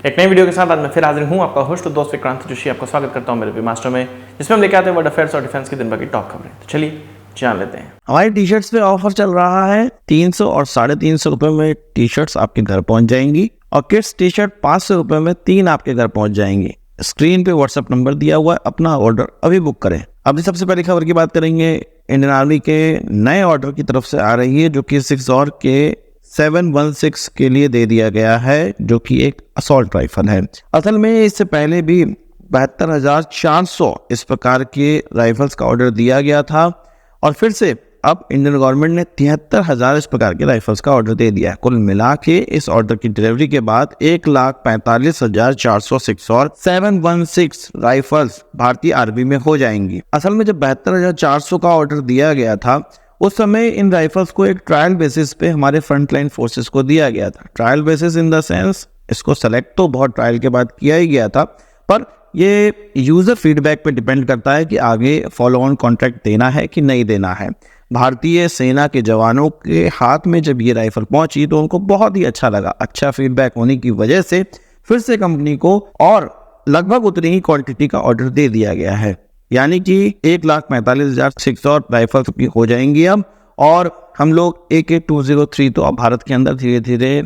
एक नई वीडियो के साथ आज मैं फिर हाजिर हूँ, आपका होस्ट और दोस्त विक्रांत जोशी। आपका स्वागत करता हूँ मेरे वी मास्टर में, जिसमें हम लेके आते हैं वर्ल्ड अफेयर्स और डिफेंस की दिन भर की टॉप खबरें। तो चलिए जान लेते हैं। हमारी टी शर्ट्स पे ऑफर चल रहा है। 300 और 350 रुपए में टी शर्ट्स आपके घर पहुंच जाएंगी और किड्स टी शर्ट 500 रुपए में 3 आपके घर पहुंच जाएंगी। स्क्रीन पे व्हाट्सएप नंबर दिया हुआ है, अपना ऑर्डर अभी बुक करें। अपनी सबसे पहली खबर की बात करेंगे। इंडियन आर्मी के नए ऑर्डर की तरफ से आ रही है, जो कि 6 और के 716 के लिए दे दिया गया है, जो कि एक असॉल्ट राइफल है। असल में इससे पहले भी 72,400 इस प्रकार के राइफल्स का ऑर्डर दिया गया था और फिर से अब इंडियन गवर्नमेंट ने 73,000 इस प्रकार के राइफल्स का ऑर्डर दे दिया है। कुल मिला के इस ऑर्डर की डिलीवरी के बाद 1,45,406 और 716 राइफल्स भारतीय आर्मी में हो जाएंगी। असल में जब 72,400 का ऑर्डर दिया गया था, उस समय इन राइफल्स को एक ट्रायल बेसिस पे हमारे फ्रंटलाइन फोर्सेस को दिया गया था। Trial basis in the sense, इसको सेलेक्ट तो बहुत ट्रायल के बाद किया ही गया था, पर ये यूजर फीडबैक पे डिपेंड करता है कि आगे फॉलो ऑन कॉन्ट्रैक्ट देना है कि नहीं देना है। भारतीय सेना के जवानों के हाथ में जब ये राइफल पहुंची तो उनको बहुत ही अच्छा लगा। अच्छा फीडबैक होने की वजह से फिर से कंपनी को और लगभग उतनी ही क्वांटिटी का ऑर्डर दे दिया गया है, यानी कि 1,45,600 राइफल्स की हो जाएंगी अब। और हम लोग AK-203 तो अब भारत के अंदर धीरे धीरे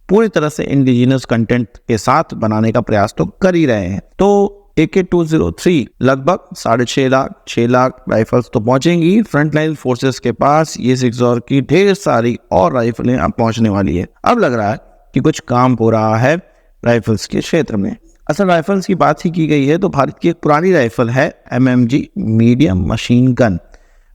पूरी तरह से इंडिजिनस कंटेंट के साथ बनाने का प्रयास तो कर ही रहे हैं। तो AK-203 लगभग 6.5 लाख 6 लाख राइफल्स तो पहुंचेंगी फ्रंटलाइन फोर्सेस के पास। ये 6 और की ढेर सारी और राइफलें अब पहुंचने वाली है। अब लग रहा है कि कुछ काम हो रहा है राइफल्स के क्षेत्र में। असल राइफल्स की बात ही की गई है तो भारत की एक पुरानी राइफल है MMG मीडियम मशीन गन।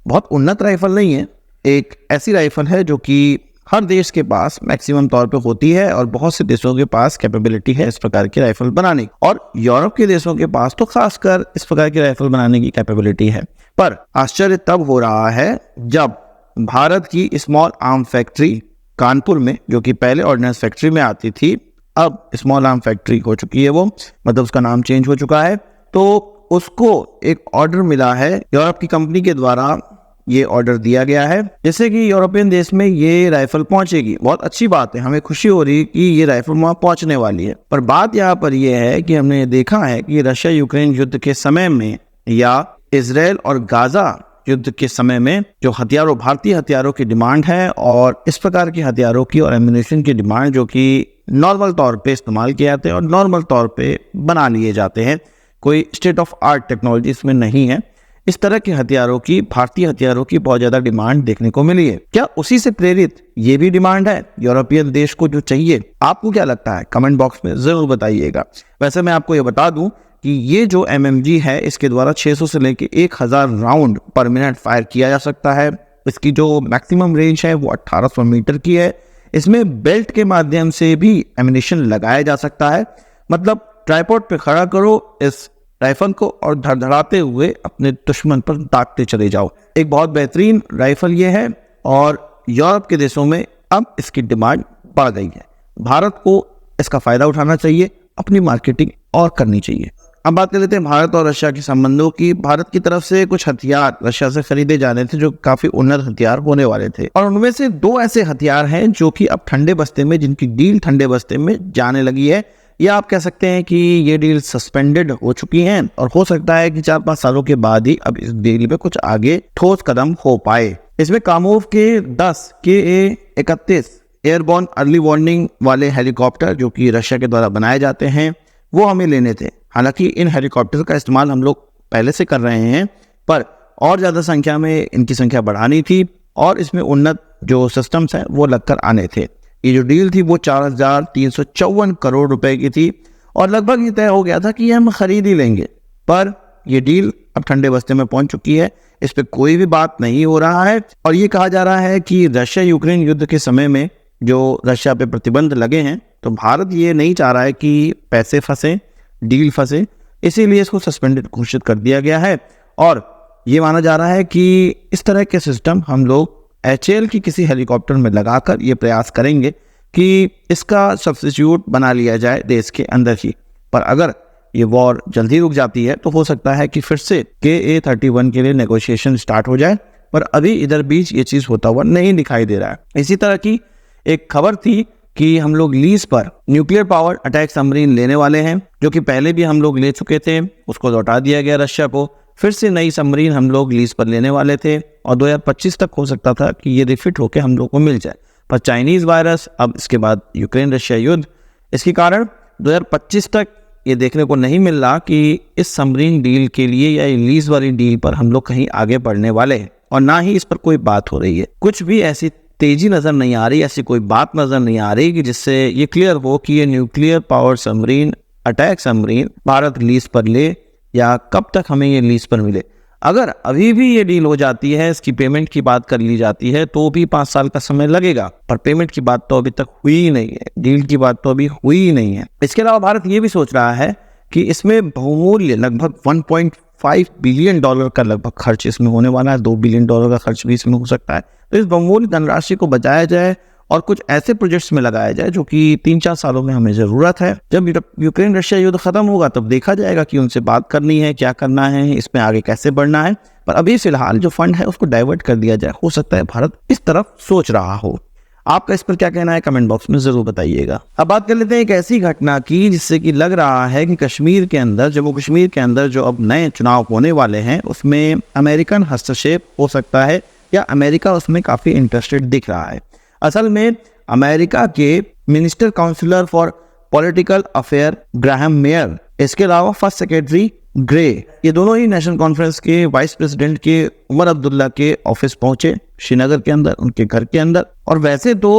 बहुत उन्नत राइफल नहीं है, एक ऐसी राइफल है जो कि हर देश के पास मैक्सिमम तौर पे होती है और बहुत से देशों के पास कैपेबिलिटी है इस प्रकार की राइफल बनाने की, और यूरोप के देशों के पास तो खासकर इस प्रकार की राइफल बनाने की कैपेबिलिटी है। पर आश्चर्य तब हो रहा है जब भारत की स्मॉल आर्म फैक्ट्री कानपुर में, जो कि पहले ऑर्डिनेंस फैक्ट्री में आती थी, अब स्मॉल आर्म फैक्ट्री हो चुकी है, वो मतलब उसका नाम चेंज हो चुका है, तो उसको एक ऑर्डर मिला है यूरोप की कंपनी के द्वारा। ये ऑर्डर दिया गया है जैसे कि यूरोपियन देश में ये राइफल पहुंचेगी। बहुत अच्छी बात है, हमें खुशी हो रही है कि ये राइफल वहां पहुंचने वाली है। पर बात यहाँ पर यह है कि हमने देखा है कि रशिया यूक्रेन युद्ध के समय में या इजराइल और गाजा युद्ध के समय में जो हथियारों, भारतीय हथियारों की डिमांड है और इस प्रकार के हथियारों की और एम्यूनिशन की डिमांड जो कि नॉर्मल तौर पे इस्तेमाल किए जाते हैं और नॉर्मल तौर पे बना लिए जाते हैं, कोई स्टेट ऑफ आर्ट टेक्नोलॉजी इसमें नहीं है, इस तरह के हथियारों की, भारतीय हथियारों की बहुत ज्यादा डिमांड देखने को मिली है। क्या उसी से प्रेरित ये भी डिमांड है यूरोपियन देश को जो चाहिए? आपको क्या लगता है? कमेंट बॉक्स में जरूर बताइएगा। वैसे मैं आपको ये बता दूं कि ये जो MMG है, इसके द्वारा 600 से लेकर 1,000 राउंड पर मिनट फायर किया जा सकता है। इसकी जो मैक्सिमम रेंज है वो 1800 मीटर की है। इसमें बेल्ट के माध्यम से भी एम्यूनिशन लगाया जा सकता है, मतलब ट्राइपॉड पे खड़ा करो इस राइफल को और धड़धड़ाते हुए अपने दुश्मन पर दागते चले जाओ। एक बहुत बेहतरीन राइफल ये है और यूरोप के देशों में अब इसकी डिमांड बढ़ गई है। भारत को इसका फायदा उठाना चाहिए, अपनी मार्केटिंग और करनी चाहिए। अब बात कर लेते हैं भारत और रशिया के संबंधों की। भारत की तरफ से कुछ हथियार रशिया से खरीदे जाने थे जो काफी उन्नत हथियार होने वाले थे, और उनमें से 2 ऐसे हथियार हैं जो कि अब ठंडे बस्ते में, जिनकी डील ठंडे बस्ते में जाने लगी है, या आप कह सकते हैं कि ये डील सस्पेंडेड हो चुकी हैं और हो सकता है कि 4-5 सालों के बाद ही अब इस डील पे कुछ आगे ठोस कदम हो पाए। इसमें कामोव के 10 KA-31 एयरबॉर्न अर्ली वार्निंग वाले हेलीकॉप्टर जो कि रशिया के द्वारा बनाए जाते हैं, वो हमें लेने थे। हालांकि इन हेलीकॉप्टर का इस्तेमाल हम लोग पहले से कर रहे हैं, पर और ज्यादा संख्या में इनकी संख्या बढ़ानी थी और इसमें उन्नत जो सिस्टम्स हैं वो लगकर आने थे। ये जो डील थी वो 4,354 करोड़ रुपए की थी और लगभग ये तय हो गया था कि हम खरीद ही लेंगे, पर ये डील अब ठंडे बस्ते में पहुंच चुकी है। इस पे कोई भी बात नहीं हो रहा है और ये कहा जा रहा है कि रशिया यूक्रेन युद्ध के समय में जो रशिया पे प्रतिबंध लगे हैं, तो भारत ये नहीं चाह रहा है कि पैसे फंसे, डील फंसे, इसीलिए इसको सस्पेंडेड घोषित कर दिया गया है। और ये माना जा रहा है कि इस तरह के सिस्टम हम लोग HAL की किसी हेलीकॉप्टर में लगाकर ये प्रयास करेंगे कि इसका सब्स्टिट्यूट बना लिया जाए देश के अंदर ही। पर अगर ये वॉर जल्दी रुक जाती है तो हो सकता है कि फिर से KA-31 के लिए नेगोशिएशन स्टार्ट हो जाए, पर अभी इधर बीच ये चीज होता हुआ नहीं दिखाई दे रहा है। इसी तरह की एक खबर थी कि हम लोग लीज पर न्यूक्लियर पावर अटैक सबमरीन लेने वाले हैं, जो कि पहले भी हम लोग ले चुके थे, उसको लौटा दिया गया रशिया को। फिर से नई सबमरीन हम लोग लीज पर लेने वाले थे और 2025 तक हो सकता था कि ये रिफिट होकर हम लोग को मिल जाए, पर चाइनीज वायरस, अब इसके बाद यूक्रेन रशिया युद्ध, इसके कारण 2025 तक ये देखने को नहीं मिल रहा कि इस सबमरीन डील के लिए या लीज वाली डील पर हम लोग कहीं आगे बढ़ने वाले हैं, और ना ही इस पर कोई बात हो रही है। कुछ भी ऐसी तेजी नजर नहीं आ रही, ऐसी कोई बात नजर नहीं आ रही कि जिससे ये क्लियर हो कि ये nuclear power submarine attack submarine Bharat lease पर ले या कब तक हमें ये लीज पर मिले। अगर अभी भी ये डील हो जाती है, इसकी पेमेंट की बात कर ली जाती है, तो भी 5 साल का समय लगेगा, पर पेमेंट की बात तो अभी तक हुई ही नहीं है, डील की बात तो अभी हुई ही नहीं है। इसके अलावा भारत ये भी सोच रहा है कि इसमें बहुमूल्य लगभग 1.5 बिलियन डॉलर का लगभग खर्च इसमें होने वाला है, 2 बिलियन डॉलर का खर्च भी इसमें हो सकता है। तो इस बहुमूल्य धनराशि को बचाया जाए और कुछ ऐसे प्रोजेक्ट्स में लगाया जाए जो कि 3-4 सालों में हमें जरूरत है। जब यूक्रेन रशिया युद्ध खत्म होगा तब देखा जाएगा कि उनसे बात करनी है, क्या करना है, इसमें आगे कैसे बढ़ना है, पर अभी फिलहाल जो फंड है उसको डाइवर्ट कर दिया जाए। हो सकता है भारत इस तरफ सोच रहा हो। आपका इस पर क्या कहना है कमेंट बॉक्स में जरूर बताइएगा। अब बात कर लेते हैं एक ऐसी घटना की जिससे कि लग रहा है कि कश्मीर के अंदर, जम्मू कश्मीर के अंदर जो अब नए चुनाव होने वाले हैं उसमें अमेरिकन हस्तक्षेप हो सकता है या अमेरिका उसमें काफी इंटरेस्टेड दिख रहा है। असल में अमेरिका के minister counsellor for political affair Graham Mayer, इसके अलावा फर्स्ट सेक्रेटरी ग्रे, ये दोनों ही नेशनल कॉन्फ्रेंस के वाइस प्रेसिडेंट के उमर अब्दुल्ला के ऑफिस पहुंचे श्रीनगर के अंदर, उनके घर के अंदर। और वैसे तो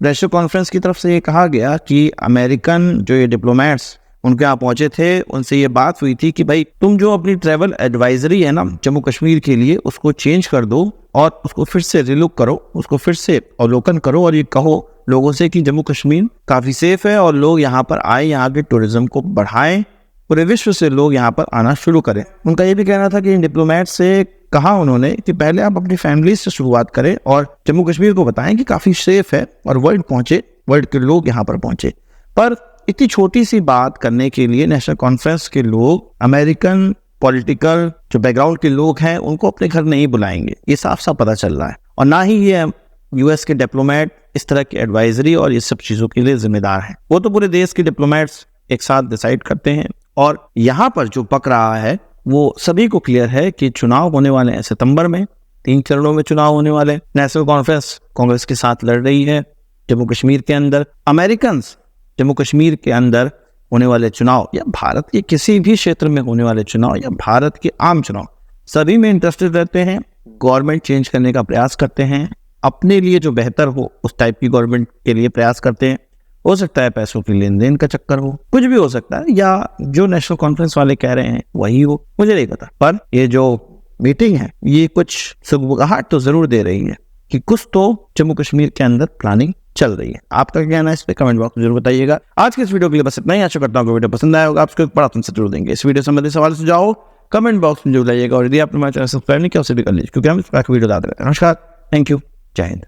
नेशनल कॉन्फ्रेंस की तरफ से ये कहा गया कि अमेरिकन जो ये डिप्लोमेट्स उनके यहाँ पहुंचे थे, उनसे ये बात हुई थी कि भाई तुम जो अपनी ट्रैवल एडवाइजरी है ना जम्मू कश्मीर के लिए, उसको चेंज कर दो और उसको फिर से रिलुक करो, उसको फिर से अवलोकन करो और ये कहो लोगों से कि जम्मू कश्मीर काफी सेफ है और लोग यहाँ पर आए, यहाँ के टूरिज्म को बढ़ाएं, पूरे विश्व से लोग यहाँ पर आना शुरू करें। उनका ये भी कहना था कि इन डिप्लोमेट से कहा उन्होंने कि पहले आप अपनी फैमिली से शुरुआत करें और जम्मू कश्मीर को बताएं कि काफी सेफ है और वर्ल्ड के लोग यहाँ पर पहुंचे। पर इतनी छोटी सी बात करने के लिए नेशनल कॉन्फ्रेंस के लोग अमेरिकन पॉलिटिकल जो बैकग्राउंड के लोग हैं उनको अपने घर नहीं बुलाएंगे, ये साफ साफ पता चल रहा है। और ना ही ये यूएस के डिप्लोमेट इस तरह की एडवाइजरी और ये सब चीजों के लिए जिम्मेदार हैं। वो तो पूरे देश के डिप्लोमेट्स एक साथ डिसाइड करते हैं। और यहाँ पर जो पक रहा है वो सभी को क्लियर है कि चुनाव होने वाले हैं सितंबर में, 3 चरणों में चुनाव होने वाले। नेशनल कॉन्फ्रेंस कांग्रेस के साथ लड़ रही है जम्मू कश्मीर के अंदर। अमेरिकन जम्मू कश्मीर के अंदर होने वाले चुनाव या भारत के किसी भी क्षेत्र में होने वाले चुनाव या भारत के आम चुनाव, सभी में इंटरेस्टेड रहते हैं, गवर्नमेंट चेंज करने का प्रयास करते हैं, अपने लिए जो बेहतर हो उस टाइप की गवर्नमेंट के लिए प्रयास करते हैं। हो सकता है पैसों की लेन देन का चक्कर हो, कुछ भी हो सकता है, या जो नेशनल कॉन्फ्रेंस वाले कह रहे हैं वही हो, मुझे नहीं पता। पर ये जो मीटिंग है ये कुछ सुगबुगाहट तो जरूर दे रही है कि कुछ तो जम्मू कश्मीर के अंदर प्लानिंग चल रही है। आपका क्या कहना है इस पे कमेंट बॉक्स में जरूर बताइएगा। आज के इस वीडियो के लिए बस इतना ही। आशा करता हूँ वीडियो पसंद आया होगा, आपको एक बड़ा आंसर जरूर देंगे। इस वीडियो संबंधी सवाल सुझाव कमेंट बॉक्स में जरूर बताइएगा और यदि आपने हमारे चैनल सब्सक्राइब नहीं किया उसे भी कर लीजिए, क्योंकि हम इस प्रकार की वीडियो लाते रहते हैं। नमस्कार, थैंक यू, जय हिंद।